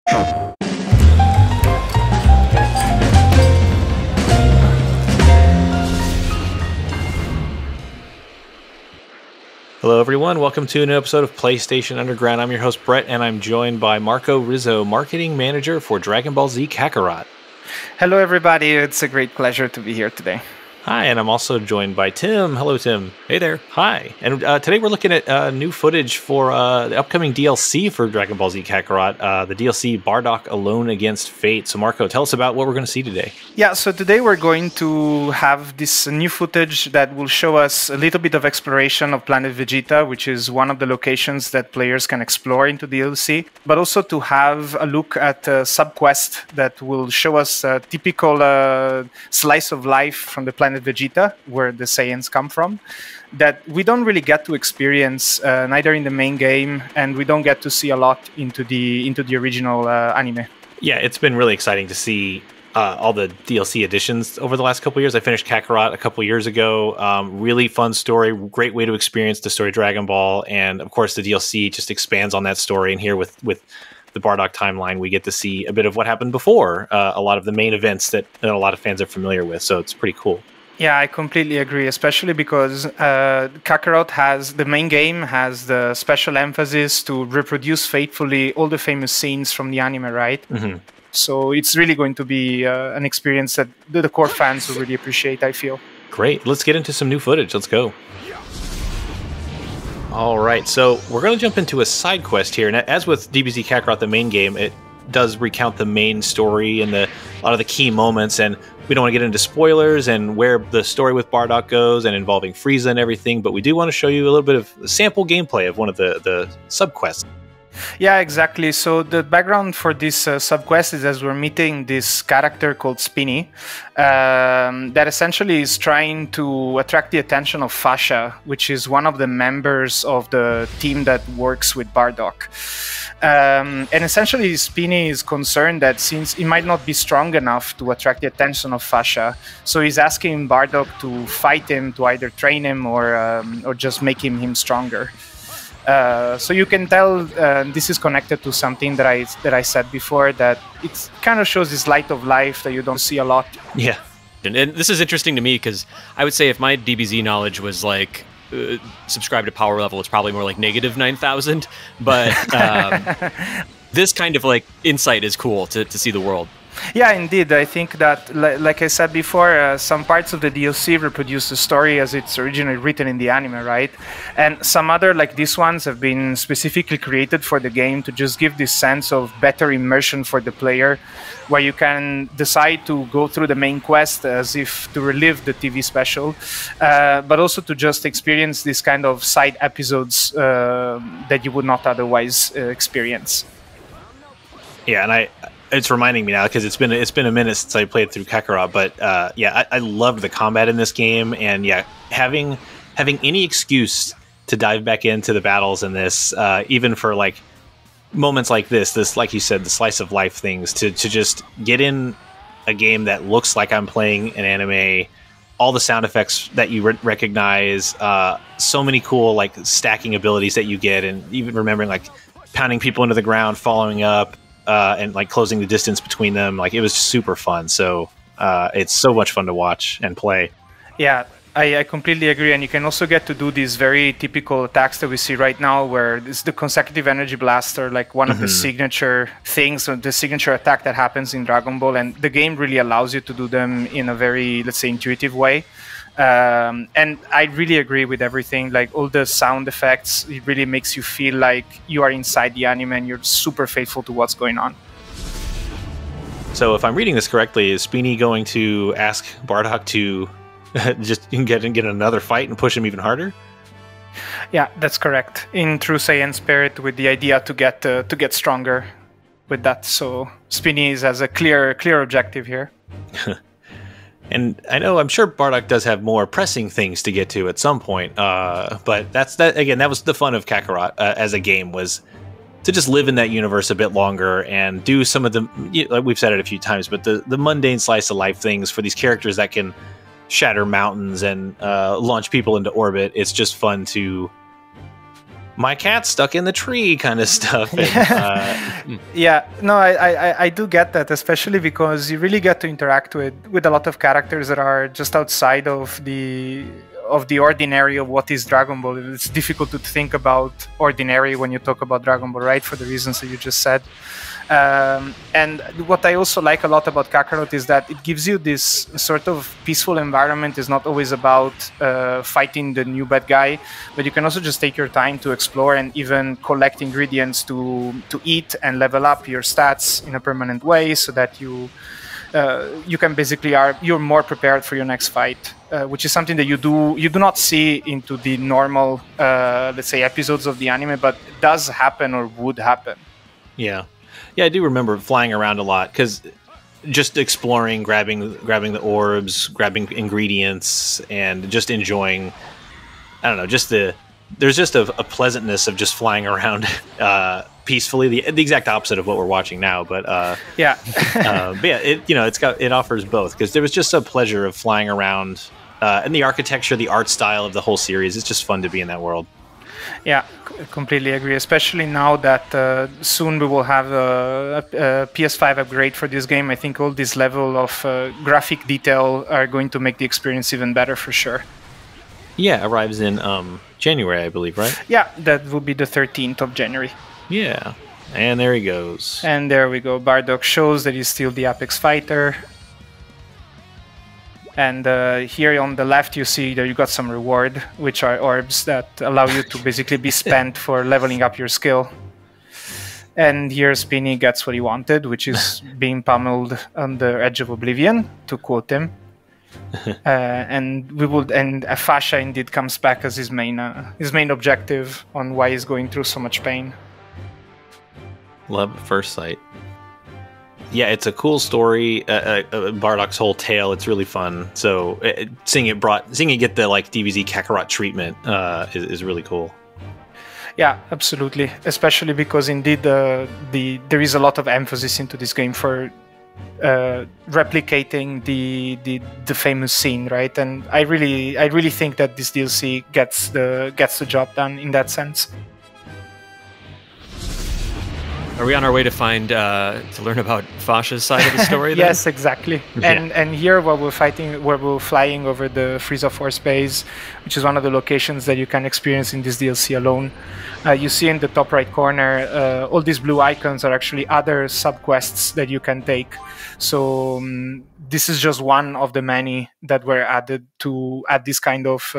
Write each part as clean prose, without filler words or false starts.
Hello everyone, welcome to an episode of PlayStation Underground. I'm your host Brett, and I'm joined by Marco Rizzo, Marketing Manager for Dragon Ball Z Kakarot. Hello everybody, it's a great pleasure to be here today. Hi, and I'm also joined by Tim. Hello Tim. Hey there. Hi, and today we're looking at new footage for the upcoming DLC for Dragon Ball Z Kakarot, the DLC Bardock Alone Against Fate. So Marco, tell us about what we're going to see today. Yeah, so today we're going to have this new footage that will show us a little bit of exploration of Planet Vegeta, which is one of the locations that players can explore into the DLC, but also to have a look at a sub-quest that will show us a typical slice of life from the planet Vegeta, where the Saiyans come from, that we don't really get to experience neither in the main game, and we don't get to see a lot into the original anime. Yeah, it's been really exciting to see all the DLC additions over the last couple of years. I finished Kakarot a couple of years ago. Really fun story, great way to experience the story of Dragon Ball, and of course the DLC just expands on that story. And here with the Bardock timeline, we get to see a bit of what happened before, a lot of the main events that a lot of fans are familiar with. So it's pretty cool. Yeah, I completely agree, especially because Kakarot the main game has the special emphasis to reproduce faithfully all the famous scenes from the anime, right? Mm-hmm. So it's really going to be an experience that the core fans will really appreciate, I feel. Great. Let's get into some new footage. Let's go. All right, so we're going to jump into a side quest here. And as with DBZ Kakarot, the main game, it does recount the main story and a lot of the key moments, and we don't want to get into spoilers and where the story with Bardock goes and involving Frieza and everything, but we do want to show you a little bit of sample gameplay of one of the sub-quests. Yeah, exactly. So the background for this sub-quest is as we're meeting this character called Spinny that essentially is trying to attract the attention of Fasha, which is one of the members of the team that works with Bardock. And essentially Spinny is concerned that since he might not be strong enough to attract the attention of Fasha, so he's asking Bardock to fight him, to either train him or just make him stronger. So you can tell this is connected to something that I said before, that it kind of shows this light of life that you don't see a lot. Yeah, and this is interesting to me because I would say if my DBZ knowledge was like subscribed to power level, it's probably more like negative 9,000. But this kind of like insight is cool to see the world. Yeah, indeed. I think that, like I said before, some parts of the DLC reproduce the story as it's originally written in the anime, right? And some other, like these ones, have been specifically created for the game to just give this sense of better immersion for the player, where you can decide to go through the main quest as if to relive the TV special, but also to just experience this kind of side episodes that you would not otherwise experience. Yeah, and it's reminding me now because it's been a minute since I played through Kakarot, but yeah, I loved the combat in this game, and yeah, having any excuse to dive back into the battles in this, even for like moments like this, like you said, the slice of life things, to just get in a game that looks like I'm playing an anime, all the sound effects that you recognize, so many cool like stacking abilities that you get, and even remembering like pounding people into the ground, following up. And like closing the distance between them, like it was super fun. So it's so much fun to watch and play. Yeah, I completely agree. And you can also get to do these very typical attacks that we see right now, where it's the consecutive energy blaster, like one of the signature things, the signature attack that happens in Dragon Ball. And the game really allows you to do them in a very, let's say, intuitive way. And I really agree with everything, like all the sound effects, it really makes you feel like you are inside the anime and you're super faithful to what's going on. So if I'm reading this correctly, is Spinny going to ask Bardock to just get another fight and push him even harder? Yeah, that's correct. In true Saiyan spirit, with the idea to get stronger with that. So Spinny has a clear objective here. And I'm sure Bardock does have more pressing things to get to at some point. But again, that was the fun of Kakarot as a game, was to just live in that universe a bit longer and do some of the, like we've said it a few times, but the mundane slice of life things for these characters that can shatter mountains and launch people into orbit. It's just fun to my cat's stuck in the tree kind of stuff. And, yeah, no, I do get that, especially because you really get to interact with a lot of characters that are just outside of the ordinary of what is Dragon Ball. It's difficult to think about ordinary when you talk about Dragon Ball, right? For the reasons that you just said. And what I also like a lot about Kakarot is that it gives you this sort of peaceful environment. It's not always about fighting the new bad guy, but you can also just take your time to explore and even collect ingredients to eat and level up your stats in a permanent way, so that you can basically you're more prepared for your next fight, which is something that you do not see into the normal let's say episodes of the anime, but it does happen or would happen. Yeah, I do remember flying around a lot, because just exploring, grabbing the orbs, grabbing ingredients, and just enjoying. I don't know, there's just a pleasantness of just flying around peacefully. The exact opposite of what we're watching now, but yeah, but yeah, it offers both, because there was just a pleasure of flying around, and the architecture, the art style of the whole series. It's just fun to be in that world. Yeah, completely agree. Especially now that soon we will have a PS5 upgrade for this game. I think all this level of graphic detail are going to make the experience even better for sure. Yeah, arrives in January, I believe, right? Yeah, that will be the 13th of January. Yeah, and there he goes. And there we go. Bardock shows that he's still the apex fighter. And here on the left, you see that you got some reward, which are orbs that allow you to basically be spent for leveling up your skill. And here Spinny gets what he wanted, which is being pummeled on the edge of oblivion, to quote him. And Fasha indeed comes back as his main objective on why he's going through so much pain. Love at first sight. Yeah, it's a cool story. Bardock's whole tale. It's really fun. So seeing it get the like DBZ Kakarot treatment is really cool. Yeah, absolutely. Especially because indeed there is a lot of emphasis into this game for replicating the famous scene, right? And I really think that this DLC gets the job done in that sense. Are we on our way to learn about Fasha's side of the story? Then? Yes, exactly. Yeah. And here, while we're flying over the Frieza Force base, which is one of the locations that you can experience in this DLC alone, you see in the top right corner all these blue icons are actually other subquests that you can take. So this is just one of the many that were added to add this kind of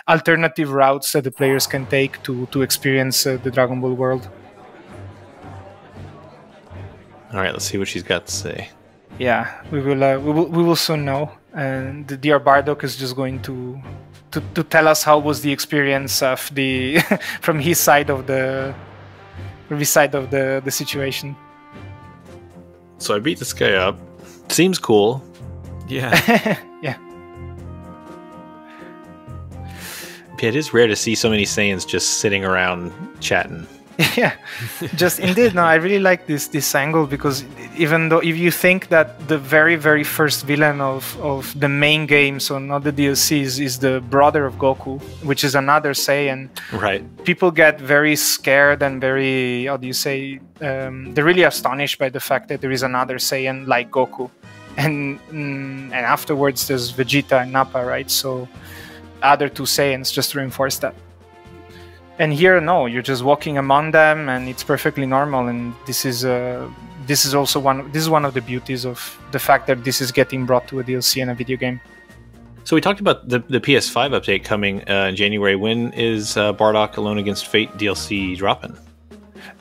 alternative routes that the players can take to experience the Dragon Ball world. All right, let's see what she's got to say. Yeah, we will soon know. And the dear Bardock is just going to tell us how was the experience of the from his side of the situation. So I beat this guy up. Seems cool. Yeah. Yeah. It is rare to see so many Saiyans just sitting around chatting. Yeah, just indeed. No, I really like this angle, because even though if you think that the very first villain of the main game, so not the DLCs, is the brother of Goku, which is another Saiyan, right? People get very scared and very, how do you say, they're really astonished by the fact that there is another Saiyan like Goku, and afterwards there's Vegeta and Nappa, right? So other two Saiyans, just to reinforce that. And here, no, you're just walking among them, and it's perfectly normal. And this is also one of the beauties of the fact that this is getting brought to a DLC and a video game. So we talked about the PS5 update coming in January. When is Bardock Alone Against Fate DLC dropping?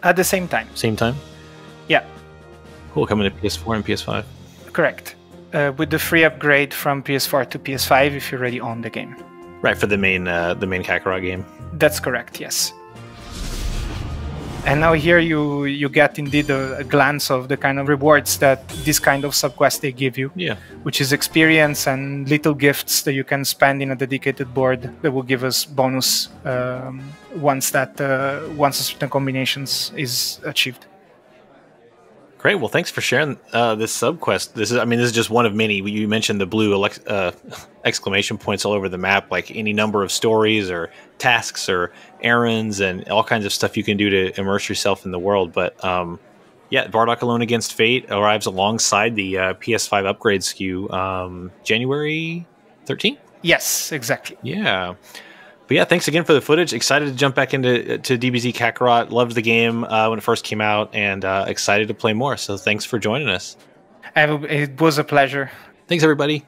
At the same time. Same time? Yeah. Cool, coming to PS4 and PS5. Correct. With the free upgrade from PS4 to PS5 if you already own the game. Right, for the main Kakarot game. That's correct, yes. And now here you get indeed a glance of the kind of rewards that this kind of subquest they give you. Yeah. Which is experience and little gifts that you can spend in a dedicated board that will give us bonus once a certain combinations is achieved. Great. Well, thanks for sharing this subquest. This is just one of many. You mentioned the blue exclamation points all over the map, like any number of stories or tasks or errands and all kinds of stuff you can do to immerse yourself in the world. But yeah, Bardock Alone Against Fate arrives alongside the PS5 upgrade SKU January 13th? Yes, exactly. Yeah. But yeah, thanks again for the footage. Excited to jump back into DBZ Kakarot. Loved the game when it first came out, and excited to play more. So thanks for joining us. It was a pleasure. Thanks, everybody.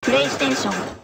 PlayStation